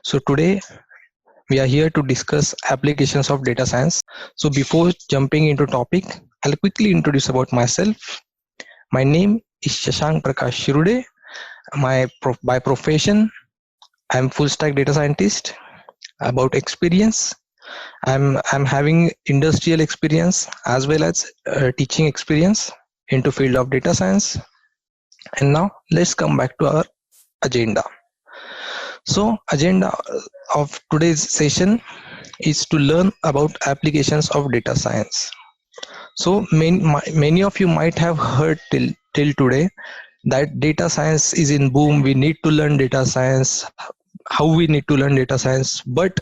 So today we are here to discuss applications of data science. So before jumping into topic, I'll quickly introduce about myself. My name is Shashank Prakash Shirude. By profession, I'm full stack data scientist. About experience, I'm having industrial experience as well as teaching experience into field of data science. And now let's come back to our agenda. So agenda of today's session is to learn about applications of data science. So many of you might have heard till today that data science is in boom. We need to learn data science, how we need to learn data science. But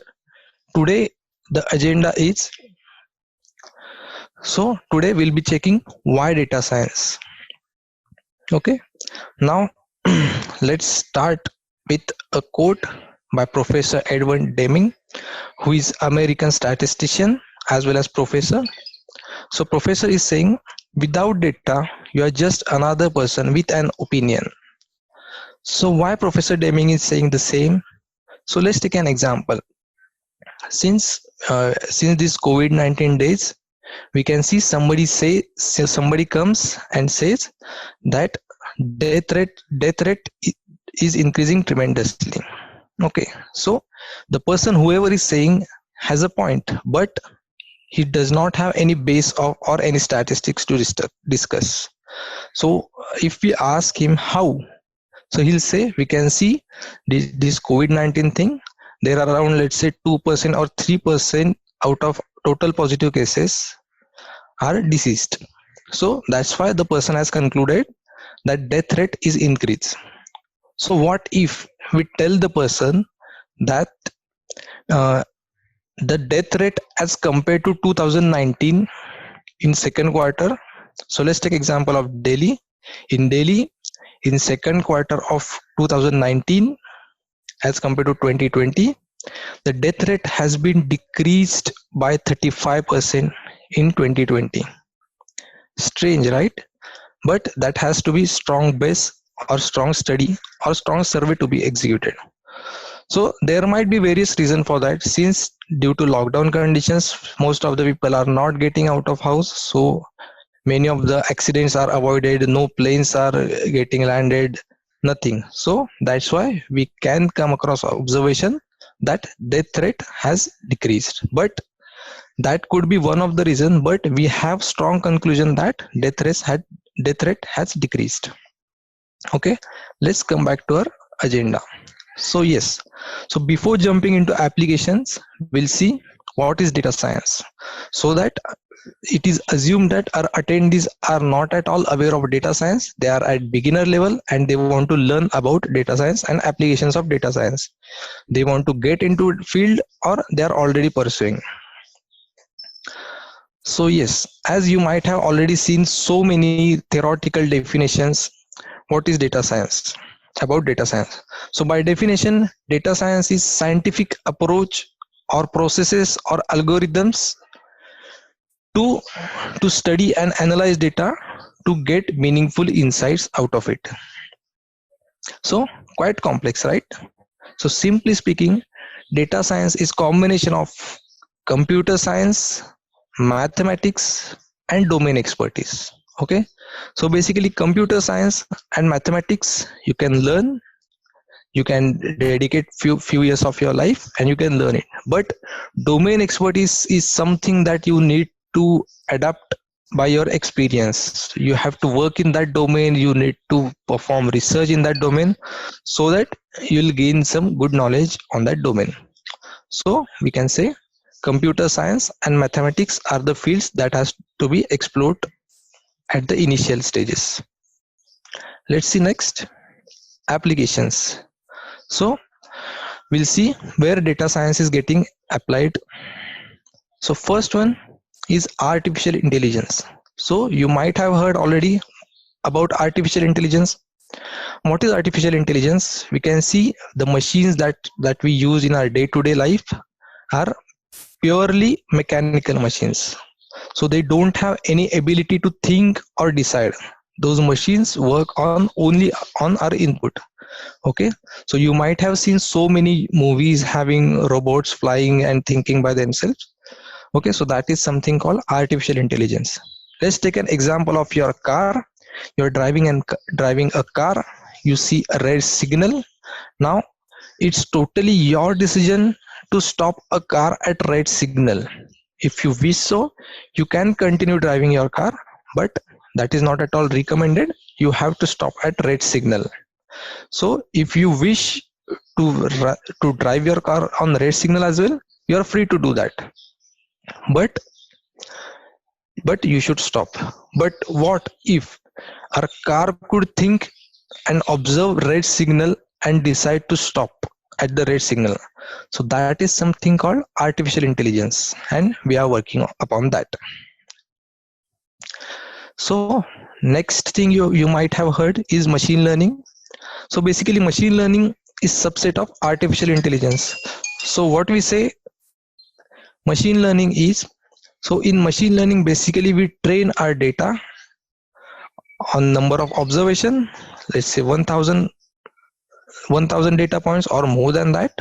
today the agenda is, so today we'll be checking why data science. Okay, now let's start with a quote by Professor Edward Deming, who is American statistician as well as professor. So professor is saying, without data, you are just another person with an opinion. So why Professor Deming is saying the same? So let's take an example. Since this COVID-19 days, we can see somebody comes and says that death rate is increasing tremendously. Okay, so the person, whoever is saying, has a point, but he does not have any base or any statistics to discuss. So if we ask him how, so he'll say, we can see this COVID-19 thing, there are around, let's say, 2% or 3% out of total positive cases are deceased. So that's why the person has concluded that death rate is increased. So what if we tell the person that the death rate as compared to 2019 in second quarter? So let's take example of Delhi. In Delhi, in second quarter of 2019 as compared to 2020, the death rate has been decreased by 35% in 2020. Strange, right? But that has to be strong base or strong study or strong survey to be executed. So there might be various reasons for that. Since due to lockdown conditions, most of the people are not getting out of house, so many of the accidents are avoided, no planes are getting landed, nothing. So that's why we can come across observation that death rate has decreased. But that could be one of the reasons, but we have strong conclusion that death rate has decreased. Okay, let's come back to our agenda. So yes, so before jumping into applications, we'll see what is data science, so that it is assumed that our attendees are not at all aware of data science. They are at beginner level and they want to learn about data science and applications of data science. They want to get into field or they are already pursuing. So yes, as you might have already seen so many theoretical definitions, what is data science? About data science. So by definition, data science is scientific approach or processes or algorithms to study and analyze data to get meaningful insights out of it. So quite complex, right? So simply speaking, data science is combination of computer science, mathematics, and domain expertise. Okay, so basically computer science and mathematics you can learn, you can dedicate few years of your life and you can learn it. But domain expertise is something that you need to adapt by your experience. You have to work in that domain, you need to perform research in that domain so that you'll gain some good knowledge on that domain. So we can say computer science and mathematics are the fields that has to be explored at the initial stages. Let's see next, applications. So we'll see where data science is getting applied. So first one is artificial intelligence. So you might have heard already about artificial intelligence. What is artificial intelligence? We can see the machines that we use in our day-to-day life are purely mechanical machines. So they don't have any ability to think or decide. those machines work on only on our input. Okay, so you might have seen so many movies having robots flying and thinking by themselves. Okay, so that is something called artificial intelligence. Let's take an example of your car. You're driving a car, you see a red signal. Now it's totally your decision to stop a car at red signal. If you wish so, you can continue driving your car, but that is not at all recommended. You have to stop at red signal. So if you wish to drive your car on red signal as well, you are free to do that. But you should stop. But what if our car could think and observe red signal and decide to stop at the red signal? So that is something called artificial intelligence, and we are working upon that. So next thing you might have heard is machine learning. So basically machine learning is subset of artificial intelligence. So what we say machine learning is, so in machine learning basically we train our data on number of observation, let's say 1000 data points or more than that,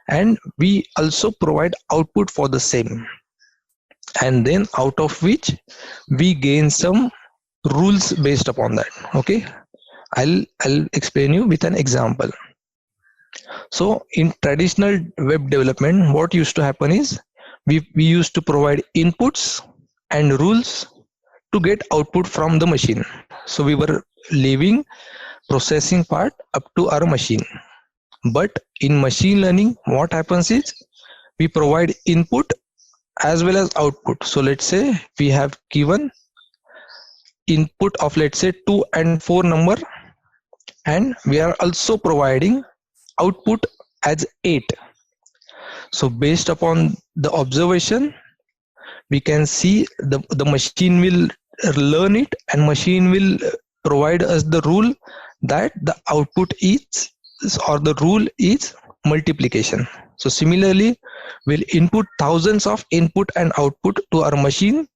and we also provide output for the same, and then out of which we gain some rules based upon that. Okay, I'll explain you with an example. So in traditional web development, what used to happen is we used to provide inputs and rules to get output from the machine. So we were leaving processing part up to our machine. But in machine learning, what happens is we provide input as well as output. So let's say we have given input of, let's say, 2 and 4 number, and we are also providing output as 8. So based upon the observation, we can see the machine will learn it, and machine will provide us the rule that the output is, or the rule is multiplication. So similarly, we'll input thousands of input and output to our machine,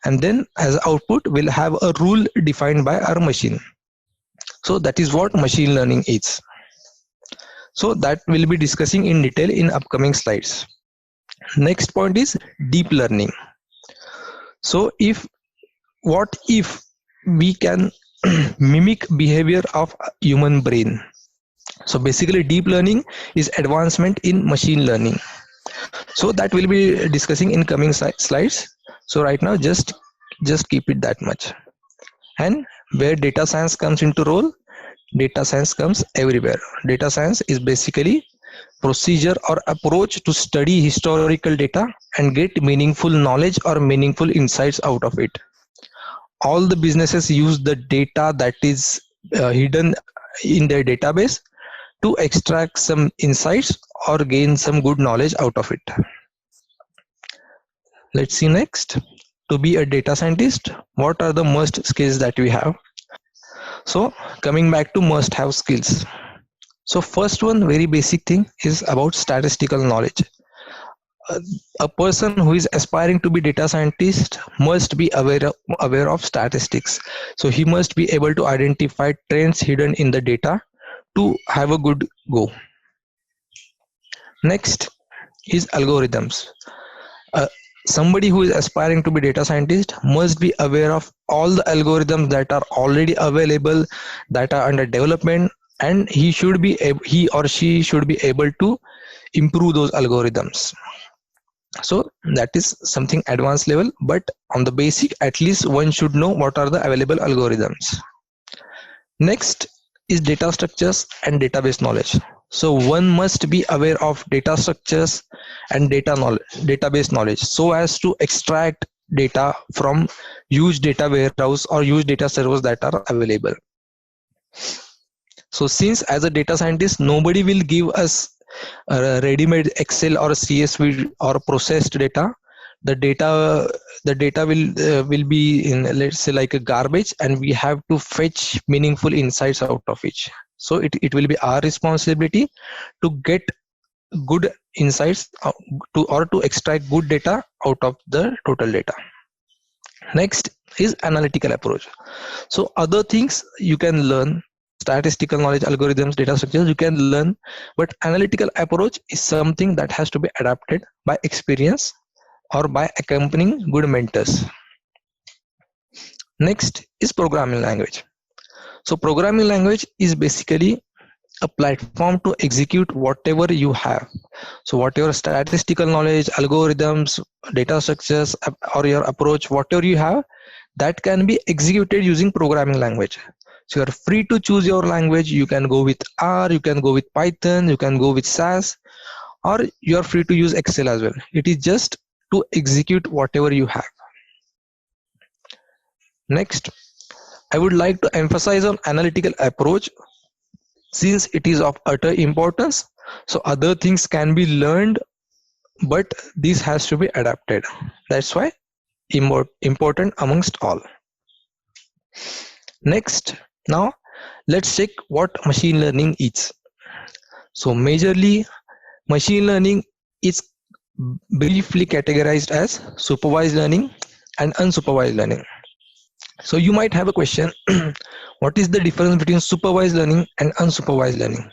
and then as output we'll have a rule defined by our machine. So that is what machine learning is. So that we'll be discussing in detail in upcoming slides. Next point is deep learning. So what if we can mimic behavior of human brain? So basically deep learning is advancement in machine learning. So that we'll be discussing in coming slides. So right now just keep it that much. And where data science comes into role, data science comes everywhere. Data science is basically procedure or approach to study historical data and get meaningful knowledge or meaningful insights out of it. All the businesses use the data that is hidden in their database to extract some insights or gain some good knowledge out of it. Let's see next. To be a data scientist, what are the must skills that we have? So coming back to must have skills. So first one, very basic thing is about statistical knowledge. A person who is aspiring to be data scientist must be aware of statistics. So he must be able to identify trends hidden in the data to have a good go. Next is algorithms. Somebody who is aspiring to be data scientist must be aware of all the algorithms that are already available, that are under development, and he or she should be able to improve those algorithms. So that is something advanced level, but on the basic, at least one should know what are the available algorithms. Next is data structures and database knowledge. So one must be aware of data structures and database knowledge so as to extract data from huge data warehouse or huge data servers that are available. So since as a data scientist, nobody will give us a ready-made Excel or a CSV or processed data, the data will be in, let's say, like a garbage, and we have to fetch meaningful insights out of it. So it will be our responsibility to get good insights to extract good data out of the total data. Next is analytical approach. So other things you can learn, statistical knowledge, algorithms, data structures, you can learn, but analytical approach is something that has to be adapted by experience or by accompanying good mentors. Next is programming language. So programming language is basically a platform to execute whatever you have. So whatever statistical knowledge, algorithms, data structures, or your approach, whatever you have, that can be executed using programming language. So you're free to choose your language. You can go with R, you can go with Python, you can go with SAS, or you're free to use Excel as well. It is just to execute whatever you have. Next, I would like to emphasize on analytical approach since it is of utter importance. So other things can be learned, but this has to be adapted. That's why important amongst all. Next, now let's check what machine learning is. So majorly machine learning is briefly categorized as supervised learning and unsupervised learning. So you might have a question, what is the difference between supervised learning and unsupervised learning?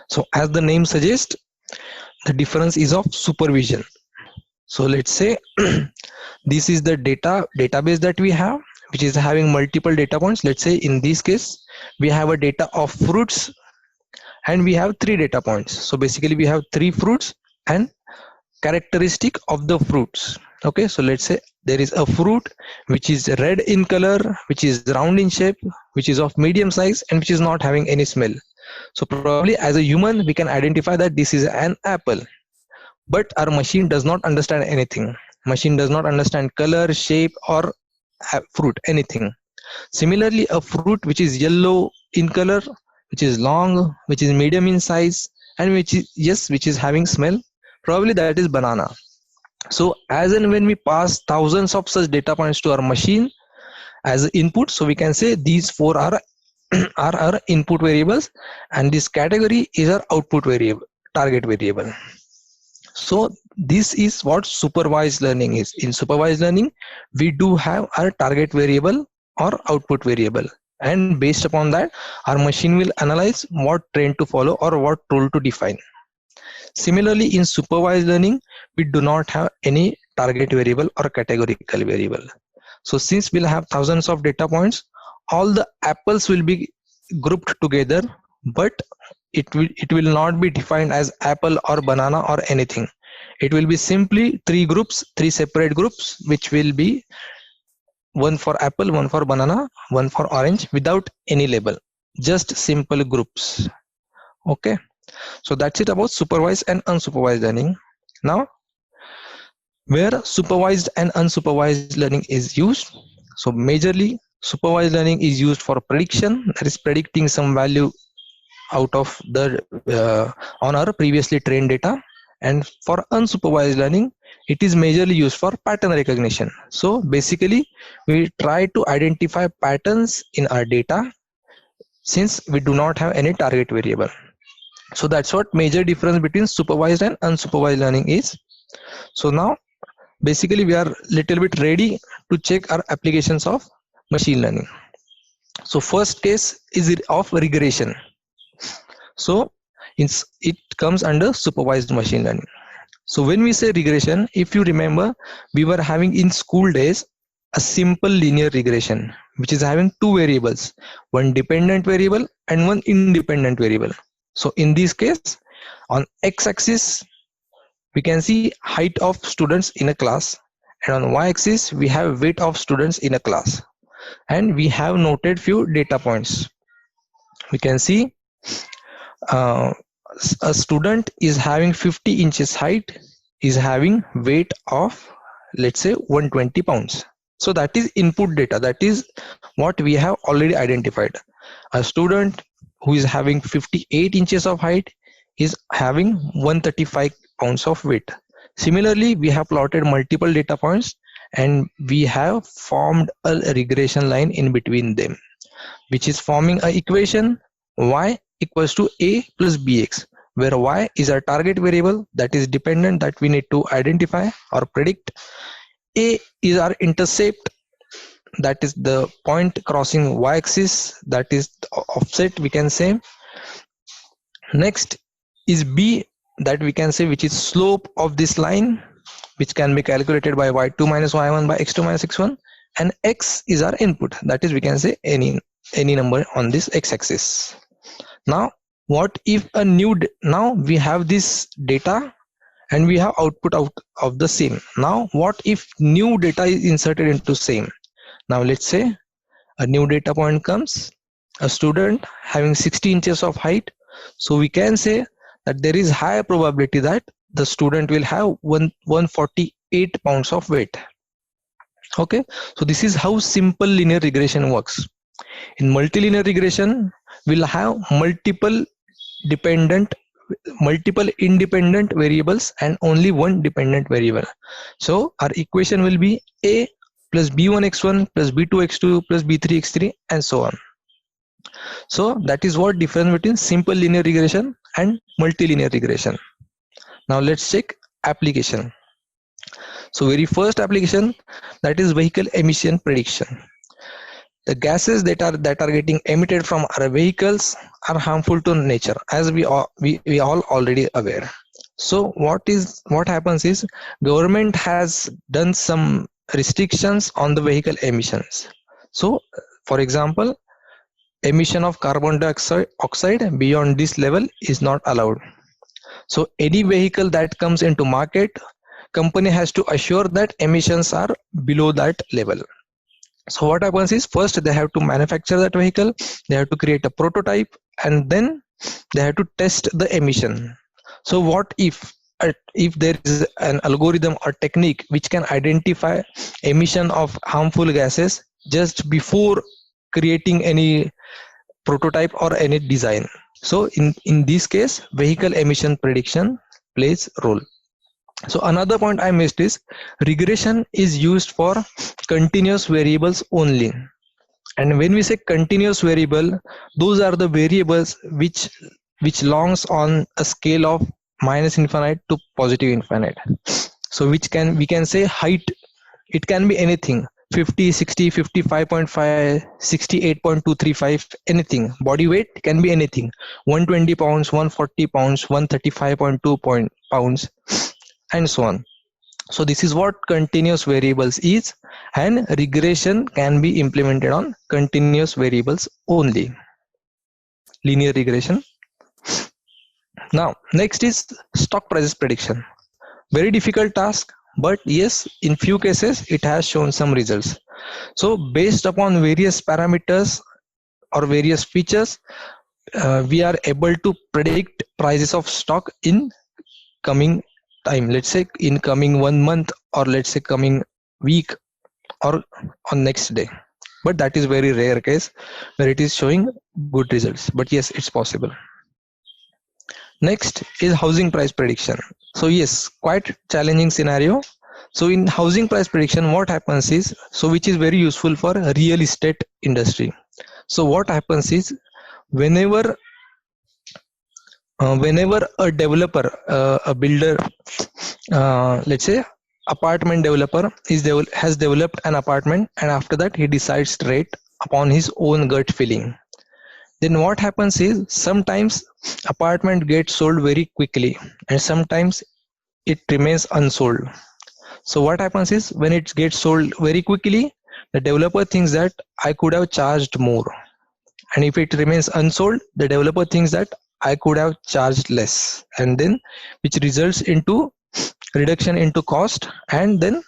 So as the name suggests, the difference is of supervision. So let's say this is the database that we have, which is having multiple data points. Let's say in this case, we have a data of fruits and we have 3 data points. So basically we have 3 fruits and characteristic of the fruits. Okay, so let's say there is a fruit which is red in color, which is round in shape, which is of medium size, and which is not having any smell. So probably as a human we can identify that this is an apple, but our machine does not understand anything. Machine does not understand color, shape, or fruit, anything. Similarly, a fruit which is yellow in color, which is long, which is medium in size, and which is having smell, probably that is banana. So as and when we pass thousands of such data points to our machine as input, so we can say these 4 are are our input variables, and this category is our output variable, target variable. So this is what supervised learning is. In supervised learning, we do have our target variable or output variable, and based upon that our machine will analyze what trend to follow or what rule to define. Similarly, in supervised learning, we do not have any target variable or categorical variable. So since we'll have thousands of data points, all the apples will be grouped together, but it will not be defined as apple or banana or anything. It will be simply 3 groups, 3 separate groups, which will be one for apple, one for banana, one for orange, without any label, just simple groups. Okay, so that's it about supervised and unsupervised learning. Now, where supervised and unsupervised learning is used, so majorly supervised learning is used for prediction, that is predicting some value out of the on our previously trained data. And for unsupervised learning, it is majorly used for pattern recognition. So basically we try to identify patterns in our data since we do not have any target variable. So that's what major difference between supervised and unsupervised learning is. So now basically we are little bit ready to check our applications of machine learning. So first case is of regression. So it comes under supervised machine learning. So when we say regression, if you remember, we were having in school days a simple linear regression, which is having 2 variables, one dependent variable and one independent variable. So in this case, on x-axis we can see height of students in a class, and on y-axis we have weight of students in a class, and we have noted few data points. We can see a student is having 50 inches height, is having weight of, let's say, 120 pounds. So that is input data, that is what we have already identified. A student who is having 58 inches of height is having 135 pounds of weight. Similarly, we have plotted multiple data points and we have formed a regression line in between them, which is forming an equation y equals to a plus bx, where y is our target variable that is dependent that we need to identify or predict. A is our intercept that is the point crossing y-axis, that is the offset we can say. Next is b, that we can say, which is slope of this line, which can be calculated by y2 minus y1 by x2 minus x1, and x is our input, that is we can say any number on this x-axis. Now what if now we have this data and we have output out of the same. Now what if new data is inserted into same? Now let's say a new data point comes, a student having 60 inches of height, so we can say that there is high probability that the student will have 148 pounds of weight. Okay, so this is how simple linear regression works. In multilinear regression, we'll have multiple independent variables and only one dependent variable. So our equation will be a plus b1x1 plus b2x2 plus b3x3 and so on. So that is what difference between simple linear regression and multilinear regression. Now let's check application. So very first application, that is vehicle emission prediction. The gases that are getting emitted from our vehicles are harmful to nature, as we all already aware. So what happens is, government has done some restrictions on the vehicle emissions. So for example, emission of carbon dioxide beyond this level is not allowed. So any vehicle that comes into market, company has to assure that emissions are below that level. So what happens is, first they have to manufacture that vehicle, they have to create a prototype, and then they have to test the emission. So what if there is an algorithm or technique which can identify emission of harmful gases just before creating any prototype or any design? So in this case, vehicle emission prediction plays role. So another point I missed is, regression is used for continuous variables only. And when we say continuous variable, those are the variables which longs on a scale of minus infinite to positive infinite. So we can say height, it can be anything, 50, 60, 55.5, 68.235, anything. Body weight can be anything, 120 pounds, 140 pounds, 135.2 pounds, and so on. So this is what continuous variables is, and regression can be implemented on continuous variables only. Linear regression. Now next is stock prices prediction. Very difficult task, but yes, in few cases it has shown some results. So based upon various parameters or various features, we are able to predict prices of stock in coming time, let's say in coming 1 month, or let's say coming week, or on next day. But that is very rare case where it is showing good results, but yes, it's possible. Next is housing price prediction. So yes, quite challenging scenario. So in housing price prediction, what happens is, so which is very useful for real estate industry. So what happens is, whenever a developer, a builder, let's say apartment developer has developed an apartment, and after that he decides rate upon his own gut feeling, then what happens is, sometimes apartment gets sold very quickly and sometimes it remains unsold. So what happens is, when it gets sold very quickly, the developer thinks that I could have charged more, and if it remains unsold, the developer thinks that I could have charged less, and then which results into reduction into cost, and then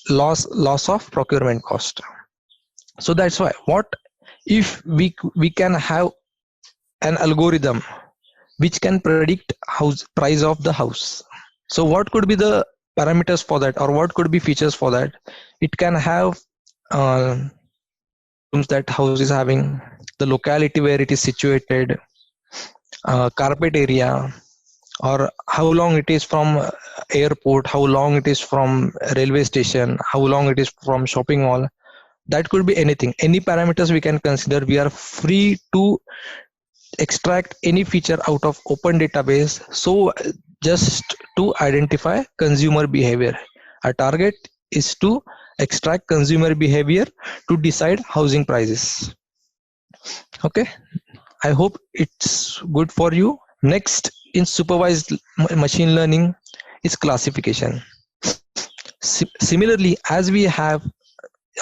loss of procurement cost. So that's why, what if we can have an algorithm which can predict price of the house. So what could be the parameters for that, or what could be features for that? It can have rooms that house is having, the locality where it is situated, carpet area, or how long it is from airport, how long it is from railway station, how long it is from shopping mall. That could be anything, any parameters we can consider. We are free to extract any feature out of open database, so just to identify consumer behavior. Our target is to extract consumer behavior to decide housing prices. Okay, I hope it's good for you. Next in supervised machine learning is classification. Similarly, as we have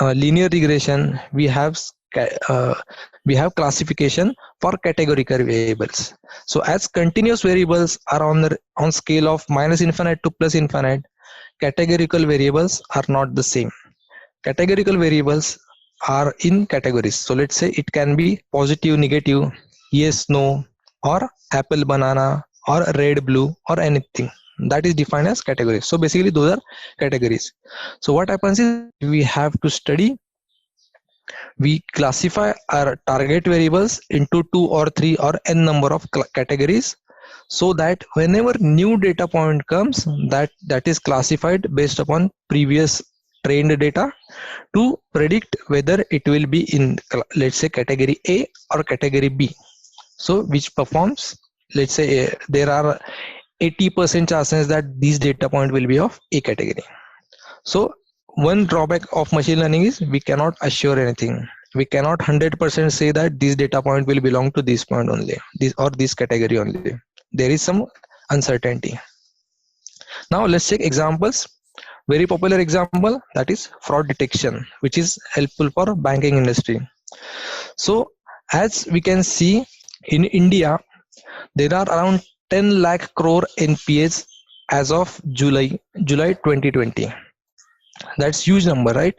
linear regression, uh, we have classification for categorical variables. So as continuous variables are on scale of minus infinite to plus infinite, categorical variables are not the same. Categorical variables are in categories. So let's say it can be positive, negative, yes, no, or apple, banana, or red, blue, or anything. That is defined as categories. So basically those are categories. So what happens is we have to study, we classify our target variables into 2 or 3 or n number of categories, so that whenever new data point comes, that is classified based upon previous trained data to predict whether it will be in, let's say, category A or category B. So which performs, let's say there are 80% chances that these data point will be of A category. So one drawback of machine learning is we cannot assure anything. We cannot 100% say that this data point will belong to this point only, this or this category only. There is some uncertainty. Now let's take examples. Very popular example, that is fraud detection, which is helpful for banking industry. So as we can see, in India there are around 10 lakh crore NPAs as of July 2020. That's huge number, right?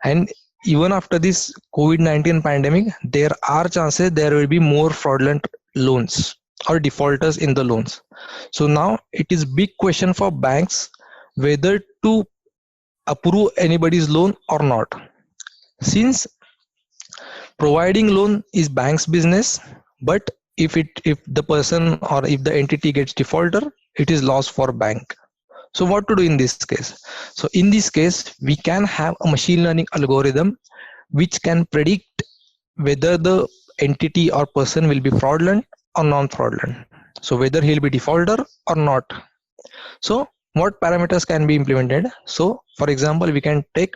And even after this COVID-19 pandemic, there are chances there will be more fraudulent loans or defaulters in the loans. So now it is big question for banks whether to approve anybody's loan or not, since providing loan is bank's business, but if the person or if the entity gets defaulter, it is loss for bank. So what to do in this case? So in this case, we can have a machine learning algorithm which can predict whether the entity or person will be fraudulent or non-fraudulent. So whether he'll be defaulter or not. So what parameters can be implemented? So for example, we can take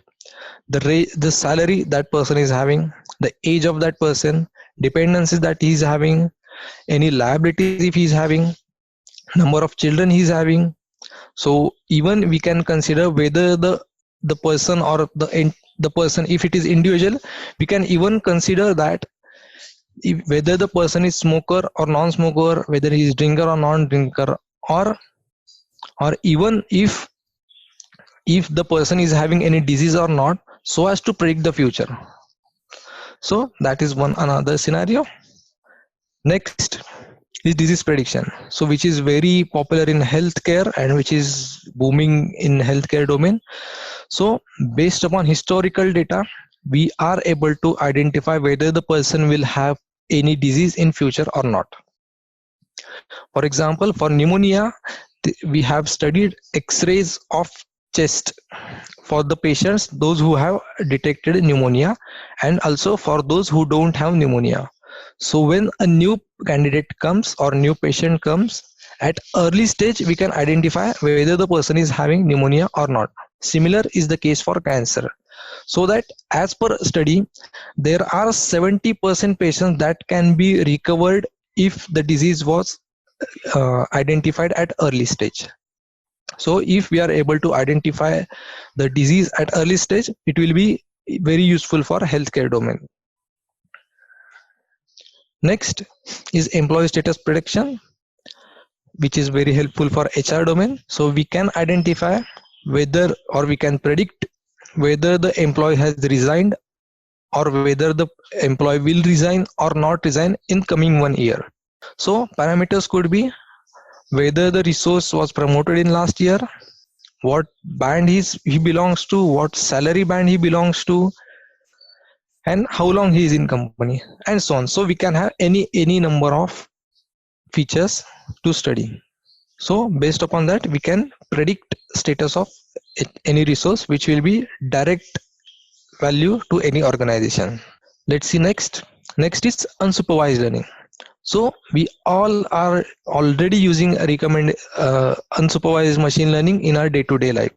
the salary that person is having, the age of that person, dependencies that he is having, any liabilities if he is having, number of children he is having. So even we can consider whether the person or the person, if it is individual, we can even consider that whether the person is smoker or non-smoker, whether he is drinker or non-drinker, or even if the person is having any disease or not, so as to predict the future. So that is one another scenario. Next is disease prediction, so which is very popular in healthcare and which is booming in healthcare domain. So based upon historical data, we are able to identify whether the person will have any disease in future or not. For example, for pneumonia, we have studied x-rays of chest for the patients, those who have detected pneumonia, and also for those who don't have pneumonia. So when a new candidate comes or new patient comes, at early stage we can identify whether the person is having pneumonia or not. Similar is the case for cancer. So that as per study, there are 70% patients that can be recovered if the disease was identified at early stage. So if we are able to identify the disease at early stage, it will be very useful for healthcare domain. Next is employee status prediction, which is very helpful for HR domain. So we can identify whether, or we can predict whether the employee has resigned or whether the employee will resign or not resign in coming 1 year. So parameters could be whether the resource was promoted in last year, what band he belongs to, what salary band he belongs to, and how long he is in company, and so on. So we can have any number of features to study. So based upon that, we can predict status of any resource, which will be direct value to any organization. Let's see next. Next is unsupervised learning. So we all are already using unsupervised machine learning in our day-to-day life,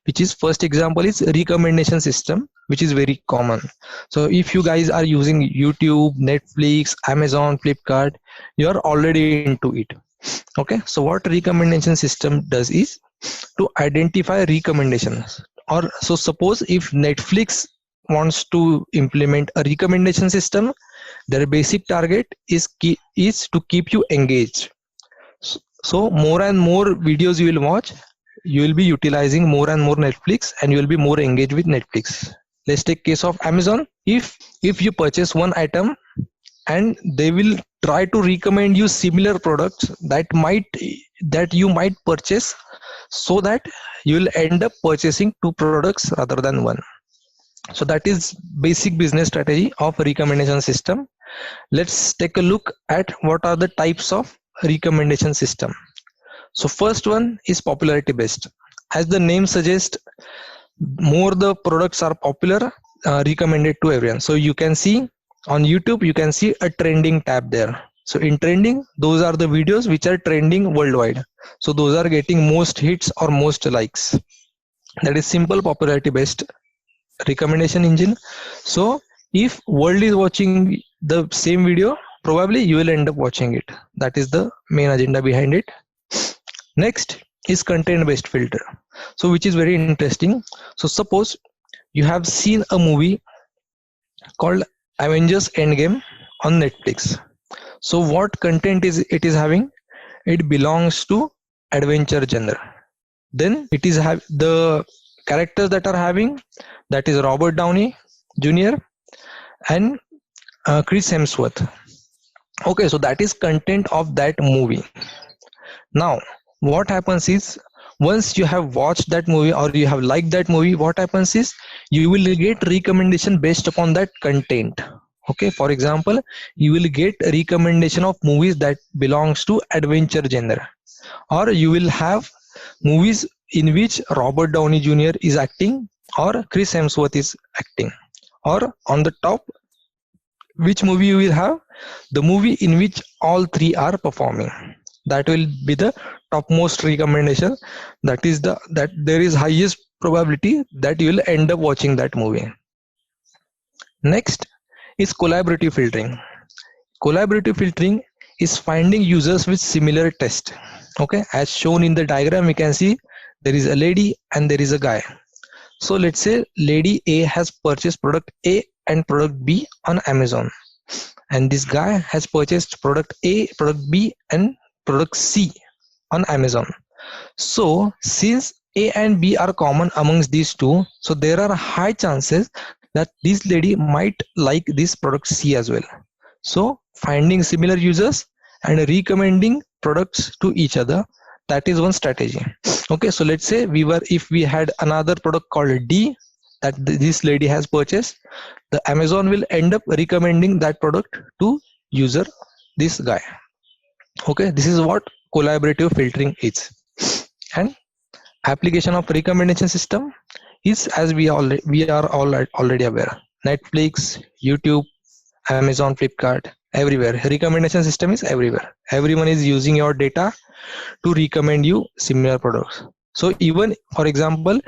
which is first example is recommendation system, which is very common. So if you guys are using YouTube, Netflix, Amazon, Flipkart, you are already into it. Okay, so what recommendation system does is to identify recommendations. Or so suppose if Netflix wants to implement a recommendation system, their basic target is to keep you engaged. So more and more videos you will watch, you will be utilizing more and more Netflix, and you will be more engaged with Netflix. Let's take case of Amazon. If you purchase one item, and they will try to recommend you similar products that you might purchase, so that you will end up purchasing two products rather than one. So that is basic business strategy of recommendation system. Let's take a look at what are the types of recommendation system. So first one is popularity based. As the name suggests, more the products are popular, recommended to everyone. So you can see on YouTube, you can see a trending tab there. So in trending, those are the videos which are trending worldwide. So those are getting most hits or most likes. That is simple popularity based recommendation engine. So if world is watching the same video, probably you will end up watching it. That is the main agenda behind it. Next is content based filter, so which is very interesting. So suppose you have seen a movie called Avengers Endgame on Netflix. So what content is it is having? It belongs to adventure genre. Then it is have the characters that are having, that is Robert Downey Jr. and Chris Hemsworth. Okay, so that is content of that movie. Now what happens is, once you have watched that movie or you have liked that movie, what happens is you will get recommendation based upon that content. Okay, for example, you will get a recommendation of movies that belongs to adventure genre, or you will have movies in which Robert Downey Jr. is acting or Chris Hemsworth is acting, or on the top, which movie you will have? The movie in which all three are performing. That will be the topmost recommendation. That is that there is highest probability that you will end up watching that movie. Next is collaborative filtering. Collaborative filtering is finding users with similar taste. Okay, as shown in the diagram, we can see there is a lady and there is a guy. So let's say lady A has purchased product A and product B on Amazon, and this guy has purchased product A, product B and product C on Amazon. So since A and B are common amongst these two, so there are high chances that this lady might like this product C as well. So finding similar users and recommending products to each other, that is one strategy. Okay, so let's say if we had another product called D that this lady has purchased, the Amazon will end up recommending that product to user, this guy. Okay, this is what collaborative filtering is. And application of recommendation system is, as we are already aware, Netflix, YouTube, Amazon, Flipkart, everywhere. Recommendation system is everywhere. Everyone is using your data to recommend you similar products. So even for example,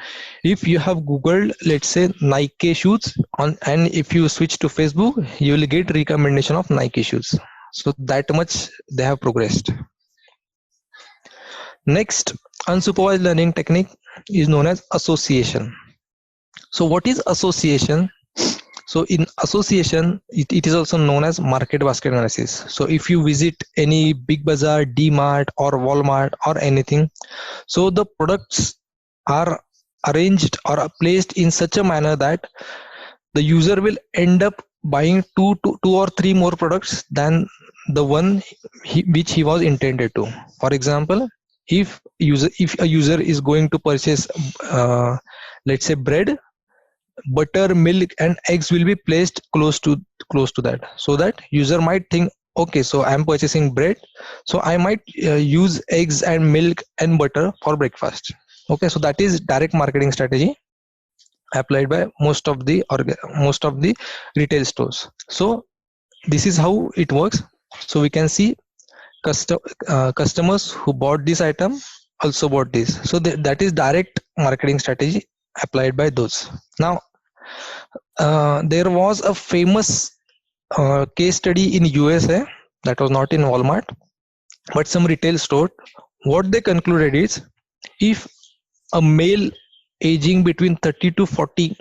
if you have Googled, let's say Nike shoes on, and if you switch to Facebook, you will get recommendation of Nike shoes. So that much they have progressed. Next, unsupervised learning technique is known as association. So what is association? So in association, it is also known as market basket analysis. So if you visit any Big Bazaar, D-Mart or Walmart or anything, so the products are arranged or placed in such a manner that the user will end up buying two or three more products than the one which he was intended to. For example, if a user is going to purchase let's say bread, butter, milk and eggs will be placed close to that, so that user might think, okay, so I'm purchasing bread, so I might use eggs and milk and butter for breakfast. Okay, so that is direct marketing strategy applied by most of the retail stores. So this is how it works. So we can see customers who bought this item also bought this. So that is direct marketing strategy applied by those. Now there was a famous case study in USA, that was not in Walmart but some retail store. What they concluded is, if a male aging between 30 to 40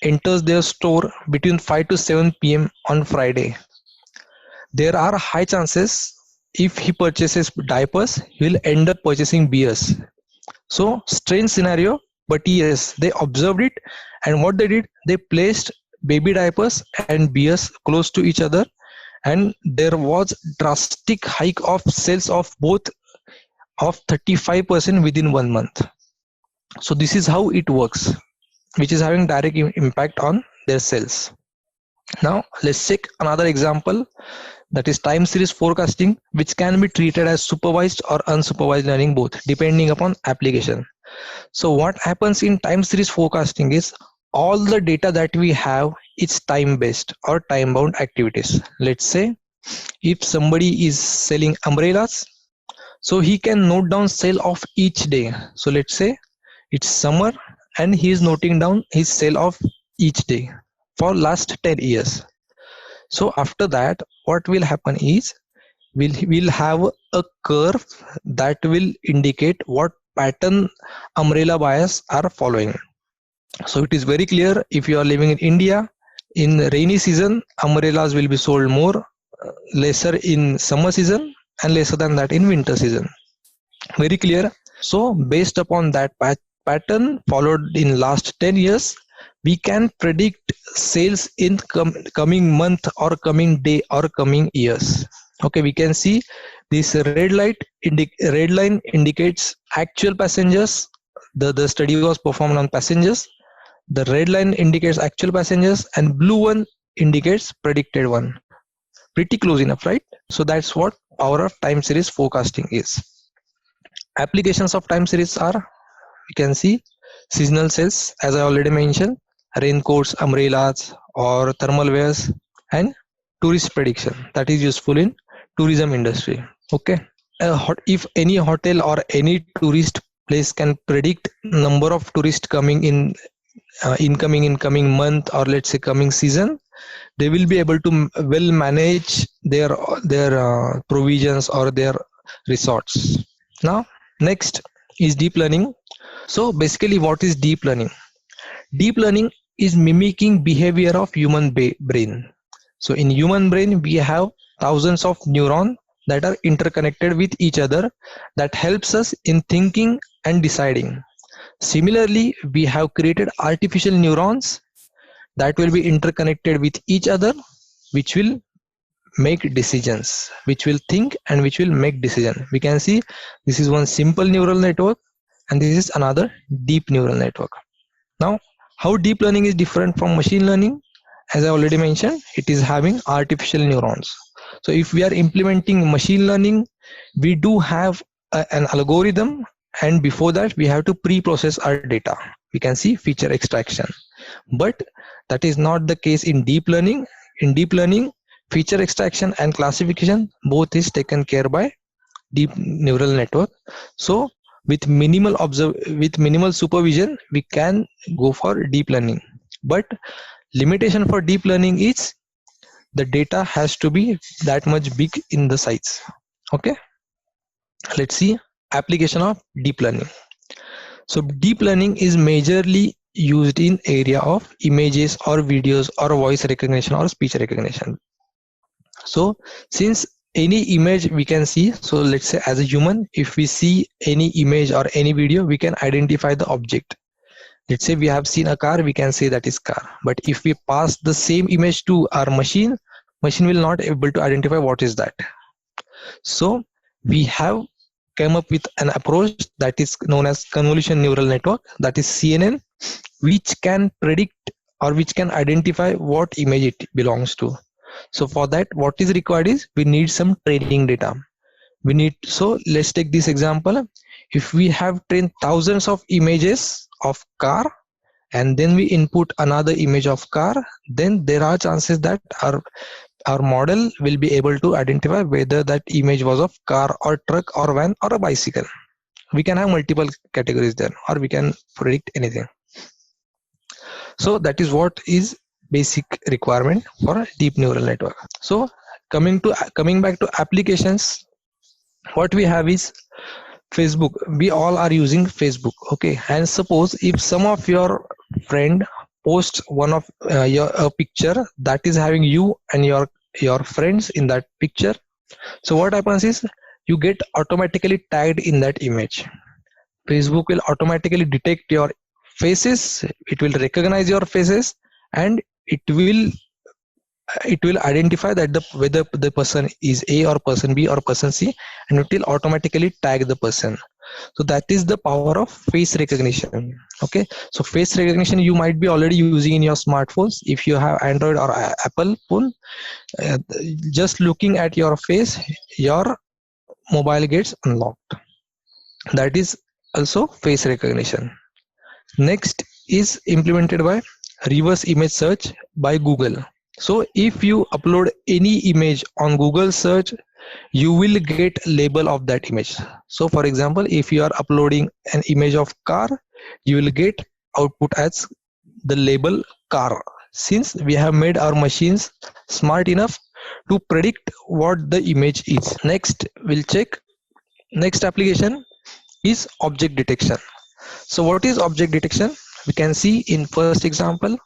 enters their store between 5 to 7 p.m. on Friday, there are high chances if he purchases diapers, he will end up purchasing beers. So strange scenario, but yes, they observed it, and what they did, they placed baby diapers and beers close to each other, and there was drastic hike of sales of both of 35% within 1 month. So this is how it works, which is having direct impact on their sales. Now let's take another example, that is time series forecasting, which can be treated as supervised or unsupervised learning both depending upon application. So what happens in time series forecasting is, all the data that we have is time based or time bound activities. Let's say if somebody is selling umbrellas, so he can note down sale of each day. So let's say it's summer and he is noting down his sale of each day for last 10 years. So after that, what will happen is, we'll have a curve that will indicate what pattern umbrella buyers are following. So it is very clear, if you are living in India, in rainy season umbrellas will be sold more, lesser in summer season, and lesser than that in winter season. Very clear. So based upon that pattern followed in last 10 years, we can predict sales in coming month or coming day or coming years. Okay, we can see this red line indicates actual passengers. The study was performed on passengers. The red line indicates actual passengers, and blue one indicates predicted one. Pretty close enough, right? So that's what power of time series forecasting is. Applications of time series are, we can see seasonal sales, as I already mentioned, raincoats, umbrellas or thermal wears, and tourist prediction, that is useful in tourism industry. Okay, if any hotel or any tourist place can predict number of tourists coming in incoming month, or let's say coming season, they will be able to well manage their provisions or their resorts. Now next is deep learning. So basically, what is deep learning? Deep learning is mimicking behavior of human brain. So in human brain we have thousands of neurons that are interconnected with each other, that helps us in thinking and deciding. Similarly, we have created artificial neurons that will be interconnected with each other, which will make decisions, which will think and which will make decision. We can see this is one simple neural network and this is another deep neural network. Now how deep learning is different from machine learning? As I already mentioned, it is having artificial neurons. So if we are implementing machine learning, we do have an algorithm, and before that we have to pre-process our data. We can see feature extraction, but that is not the case in deep learning. In deep learning, feature extraction and classification both is taken care by deep neural network. So with minimal supervision we can go for deep learning, but limitation for deep learning is the data has to be that much big in the size. Okay, let's see application of deep learning. So deep learning is majorly used in area of images or videos or voice recognition or speech recognition. So since any image we can see, so let's say as a human, if we see any image or any video, we can identify the object. Let's say we have seen a car, we can say that is car. But if we pass the same image to our machine will not able to identify what is that. So we have come up with an approach that is known as convolution neural network, that is CNN, which can predict or which can identify what image it belongs to. So for that, what is required is we need some training data. So let's take this example. If we have trained thousands of images of car and then we input another image of car, then there are chances that our Our model will be able to identify whether that image was of car or truck or van or a bicycle. We can have multiple categories there, or we can predict anything. So that is what is basic requirement for a deep neural network. So coming back to applications, what we have is Facebook. We all are using Facebook, okay? And suppose if some of your friend posts one of your a picture that is having you and your friends in that picture, so what happens is you get automatically tagged in that image. Facebook will automatically detect your faces, it will recognize your faces, and it will identify that whether the person is A or person B or person C, and it will automatically tag the person. So that is the power of face recognition. Okay, so face recognition you might be already using in your smartphones. If you have Android or Apple phone, uh, just looking at your face, your mobile gets unlocked. That is also face recognition. Next is implemented by reverse image search by Google. So if you upload any image on Google search, you will get label of that image. So for example, if you are uploading an image of car, you will get output as the label car, since we have made our machines smart enough to predict what the image is. Next we'll check, next application is object detection. So what is object detection? We can see in first example,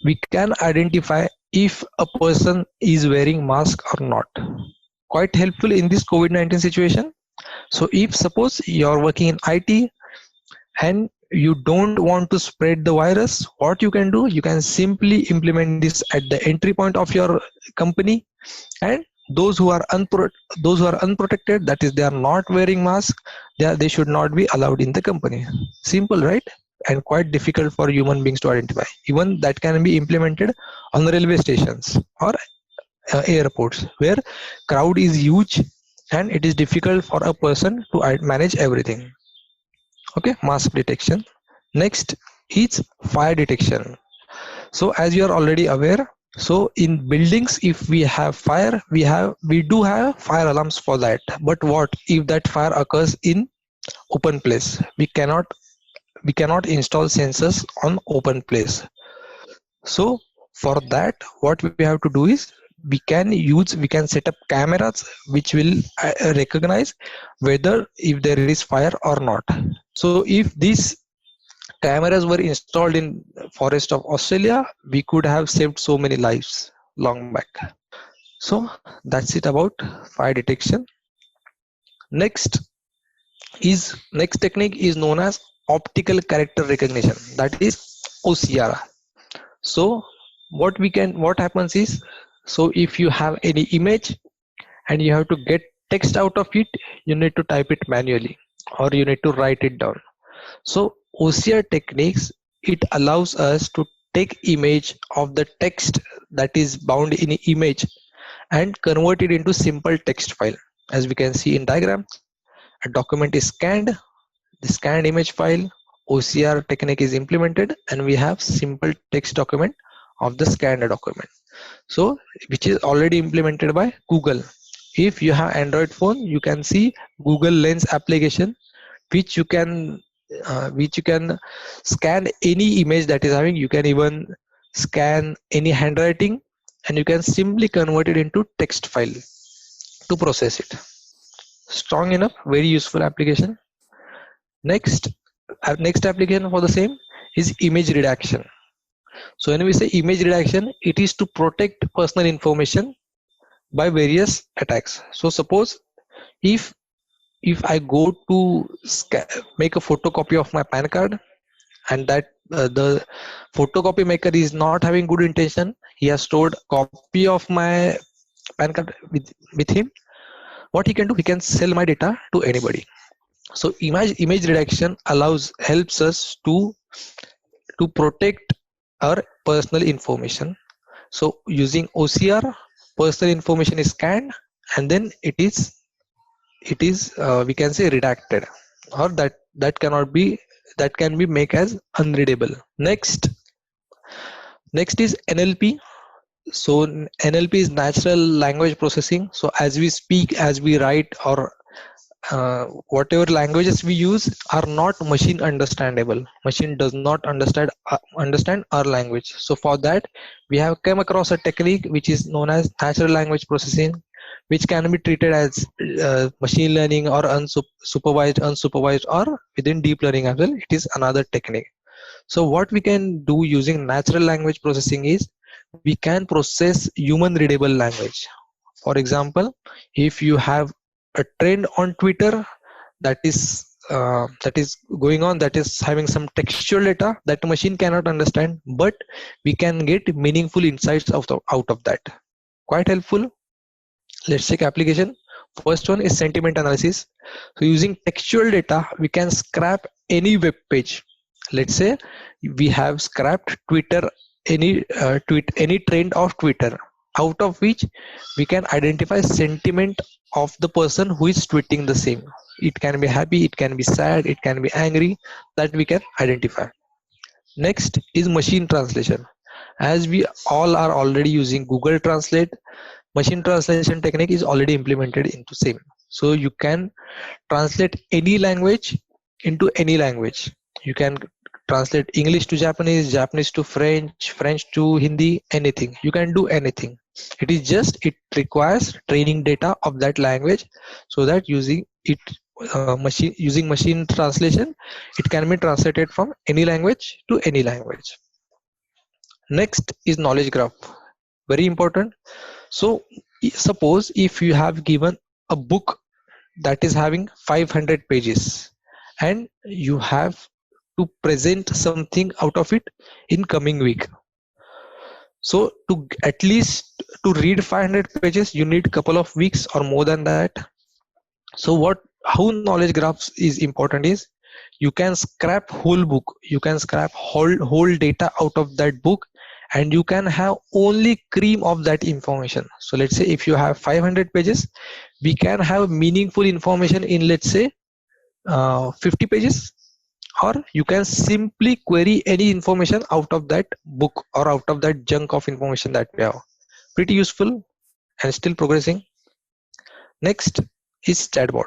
we can identify if a person is wearing mask or not. Quite helpful in this COVID-19 situation. So if suppose you're working in IT and you don't want to spread the virus, what you can do, you can simply implement this at the entry point of your company, and those who are unprotected, that is they are not wearing mask, they should not be allowed in the company. Simple, right? And quite difficult for human beings to identify. Even that can be implemented on the railway stations or airports where crowd is huge and it is difficult for a person to manage everything. Okay, mask detection. Next is fire detection. So as you are already aware, so in buildings, if we have fire, we do have fire alarms for that. But what if that fire occurs in open place? We cannot install sensors on open place. So for that, what we have to do is we can set up cameras which will recognize whether if there is fire or not. So if these cameras were installed in forest of Australia, we could have saved so many lives long back. So that's it about fire detection. Next technique is known as optical character recognition, that is OCR. So what happens is, so if you have any image and you have to get text out of it, you need to type it manually or you need to write it down. So OCR techniques, it allows us to take image of the text that is bound in image and convert it into simple text file. As we can see in diagram, a document is scanned, the scanned image file, OCR technique is implemented, and we have simple text document of the scanned document. So which is already implemented by Google. If you have Android phone, you can see Google Lens application, which you can scan any image that is having. You can even scan any handwriting and you can simply convert it into text file to process it. Strong enough, very useful application. Next application for the same is image redaction. So when we say image redaction, it is to protect personal information by various attacks. So suppose if I go to make a photocopy of my PAN card, and that the photocopy maker is not having good intention, he has stored copy of my PAN card with him, what he can do, he can sell my data to anybody. So image redaction helps us to protect our personal information. So using OCR, personal information is scanned and then it is we can say redacted, or that can be made as unreadable. Next is NLP, So NLP is natural language processing. So as we speak, as we write, or whatever languages we use are not machine understandable. Machine does not understand our language. So for that, we have come across a technique which is known as natural language processing, which can be treated as machine learning or unsupervised, or within deep learning as well. It is another technique. So what we can do using natural language processing is we can process human readable language. For example, if you have a trend on Twitter that is going on, that is having some textual data that the machine cannot understand, but we can get meaningful insights out of that. Quite helpful. Let's check application. First one is sentiment analysis. So using textual data, we can scrap any web page. Let's say we have scrapped Twitter, any trend of Twitter, out of which we can identify sentiment of the person who is tweeting the same. It can be happy, it can be sad, it can be angry, that we can identify. Next is machine translation. As we all are already using Google Translate, machine translation technique is already implemented into same. So you can translate any language into any language. You can translate English to Japanese, Japanese to French, French to Hindi, anything. You can do anything. It requires training data of that language, so that using machine translation, it can be translated from any language to any language. Next is knowledge graph. Very important. So suppose if you have given a book that is having 500 pages, and you have to present something out of it in coming week. So to at least to read 500 pages, you need couple of weeks or more than that. So how knowledge graphs is important is you can scrap whole book, you can scrap whole data out of that book, and you can have only cream of that information. So let's say if you have 500 pages, we can have meaningful information in, let's say, 50 pages, or you can simply query any information out of that book or out of that chunk of information that we have. Pretty useful and still progressing. Next is chatbot.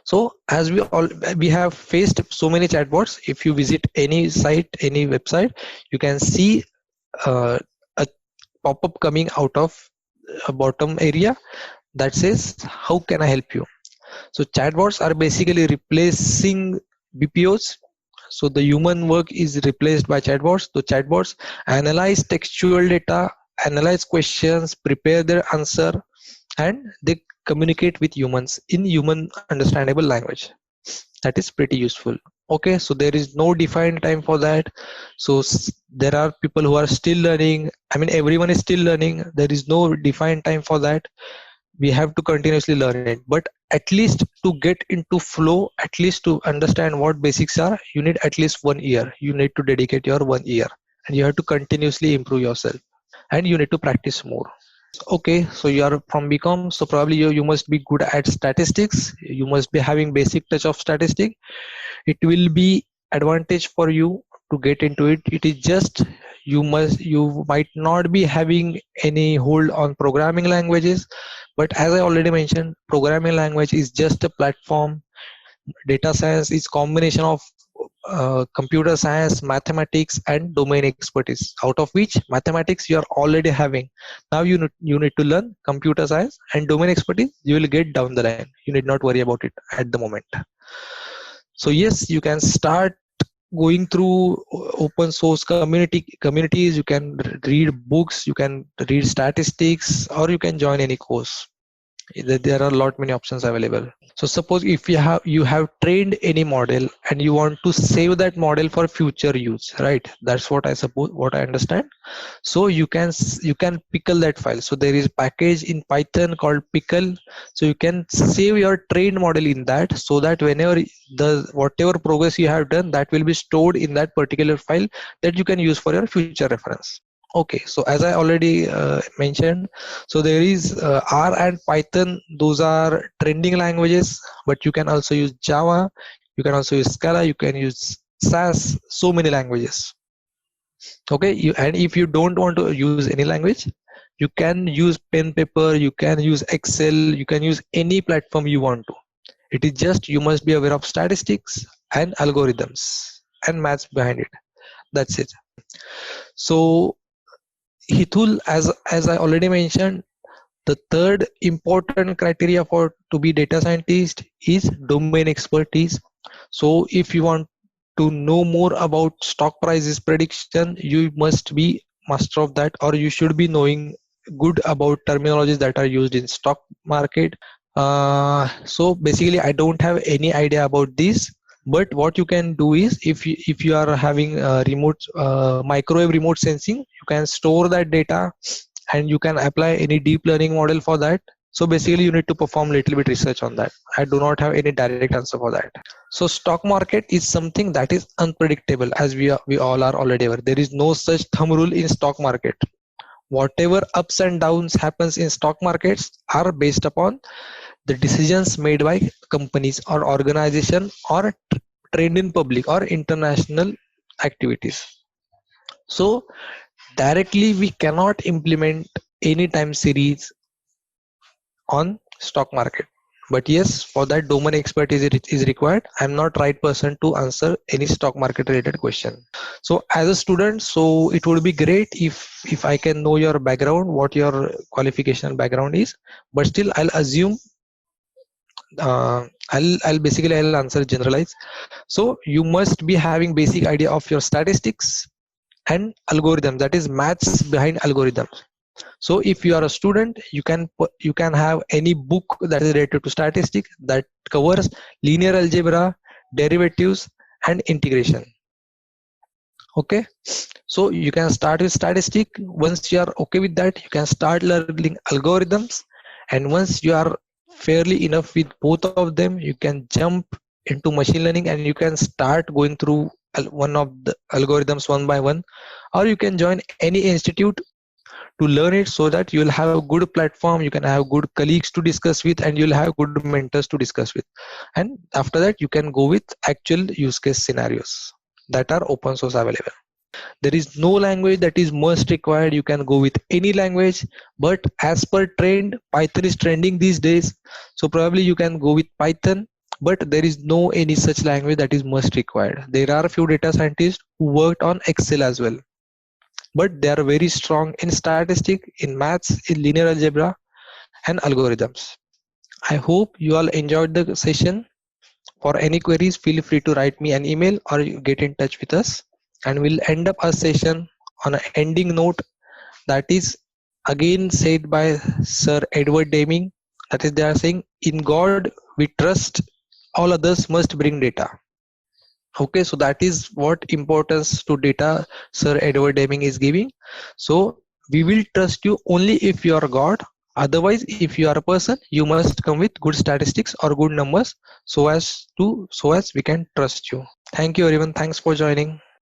So as we have faced so many chatbots. If you visit any site, any website, you can see a pop-up coming out of a bottom area that says, how can I help you? So chatbots are basically replacing BPOs. So the human work is replaced by chatbots. The chatbots analyze textual data, analyze questions, prepare their answer, and they communicate with humans in human understandable language. That is pretty useful. Okay, so there is no defined time for that. So there are people who are still learning. I mean, everyone is still learning. There is no defined time for that. We have to continuously learn it, but at least to get into flow, at least to understand what basics are, you need at least 1 year. You need to dedicate your 1 year, and you have to continuously improve yourself, and you need to practice more. Okay, so you are from BCom, so probably you must be good at statistics. You must be having basic touch of statistics. It will be advantage for you to get into it. It is just you might not be having any hold on programming languages, but as I already mentioned, programming language is just a platform. Data science is combination of computer science, mathematics, and domain expertise, out of which mathematics you are already having. Now you need to learn computer science, and domain expertise you will get down the line. You need not worry about it at the moment. So yes, you can start going through open source communities. You can read books, you can read statistics, or you can join any course. There are a lot many options available. So suppose if you have trained any model and you want to save that model for future use, right? That's what I understand. So you can pickle that file. So there is package in Python called pickle. So you can save your trained model in that, so that whenever whatever progress you have done, that will be stored in that particular file that you can use for your future reference. Okay, so as I already mentioned, so there is R and Python. Those are trending languages, but you can also use Java, you can also use Scala, you can use SAS, so many languages. Okay, and if you don't want to use any language, you can use pen paper, you can use Excel, you can use any platform you want to. It is just you must be aware of statistics and algorithms and maths behind it. That's it. So Hitul, as I already mentioned, the third important criteria for to be data scientist is domain expertise. So if you want to know more about stock prices prediction, you must be master of that, or you should be knowing good about terminologies that are used in stock market. So basically, I don't have any idea about this. But what you can do is, if you are having remote microwave remote sensing, you can store that data and you can apply any deep learning model for that. So basically you need to perform little bit research on that. I do not have any direct answer for that. So stock market is something that is unpredictable, as we all are already aware. There is no such thumb rule in stock market. Whatever ups and downs happens in stock markets are based upon the decisions made by companies or organization or trend in public or international activities. So directly we cannot implement any time series on stock market, but yes, for that domain expertise is required. I'm not right person to answer any stock market related question. So as a student, so it would be great if I can know your background, what your qualification background is, but still I'll assume I'll answer generalize. So you must be having basic idea of your statistics and algorithm, that is maths behind algorithms. So if you are a student, you can have any book that is related to statistics that covers linear algebra, derivatives, and integration. Okay, so you can start with statistic. Once you are okay with that, you can start learning algorithms, and once you are fairly enough with both of them, you can jump into machine learning and you can start going through one of the algorithms one by one, or you can join any institute to learn it, so that you will have a good platform, you can have good colleagues to discuss with, and you'll have good mentors to discuss with. And after that you can go with actual use case scenarios that are open source available. There is no language that is most required. You can go with any language, but as per trend, Python is trending these days, so probably you can go with Python. But there is no any such language that is most required. There are a few data scientists who worked on Excel as well, but they are very strong in statistics, in maths, in linear algebra, and algorithms. I hope you all enjoyed the session. For any queries, feel free to write me an email or you get in touch with us, and we'll end up our session on an ending note that is again said by Sir Edward Deming. That is, they are saying, in God we trust, all others must bring data. Okay, so that is what importance to data Sir Edward Deming is giving. So we will trust you only if you are God. Otherwise, if you are a person, you must come with good statistics or good numbers, so as we can trust you. Thank you everyone. Thanks for joining.